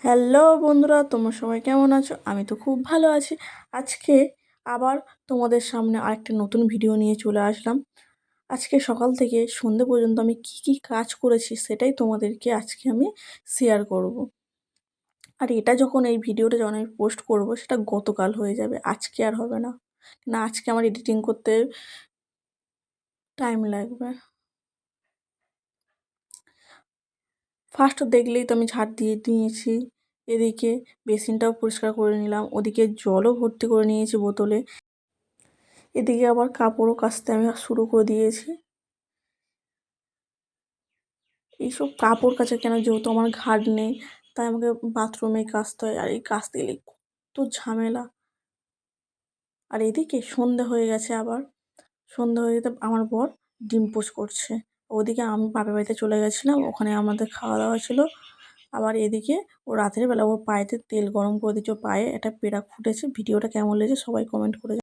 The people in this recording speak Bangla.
হ্যালো বন্ধুরা, তোমরা সবাই কেমন আছো? আমি তো খুব ভালো আছি। আজকে আবার তোমাদের সামনে আরেকটা নতুন ভিডিও নিয়ে চলে আসলাম। আজকে সকাল থেকে সন্ধে পর্যন্ত আমি কি কি কাজ করেছি সেটাই তোমাদেরকে আজকে আমি শেয়ার করব। আর এটা যখন এই ভিডিওটা যখন আমি পোস্ট করব সেটা গতকাল হয়ে যাবে, আজকে আর হবে না। না, আজকে আমার এডিটিং করতে টাইম লাগবে। ফার্স্ট দেখলেই তো আমি ঝাড় দিয়ে দিয়েছি। এদিকে বেসিনটাও পরিষ্কার করে নিলাম, ওদিকে জলও ভর্তি করে নিয়েছি বোতলে। এদিকে আবার কাপড়ও কাচতে আমি শুরু করে দিয়েছি। এইসব কাপড় কাচা কেন, যেহেতু আমার ঘাট নেই তাই আমাকে বাথরুমে কাচতে হয়, আর এই কাচতে গেলে কত ঝামেলা। আর এদিকে সন্ধে হয়ে গেছে, আবার সন্ধে হয়ে যেতে আমার বর ডিম পোচ করছে। ওদিকে আমি বাপের বাড়িতে চলে গেছিলাম, ওখানে আমাদের খাওয়া দাওয়া ছিল। আবার এদিকে ও রাতের বেলা ওর পায়েতে তেল গরম করে দিচ্ছে, পায়ে একটা পেড়া ফুটেছে। ভিডিওটা কেমন লেগেছে সবাই কমেন্ট করে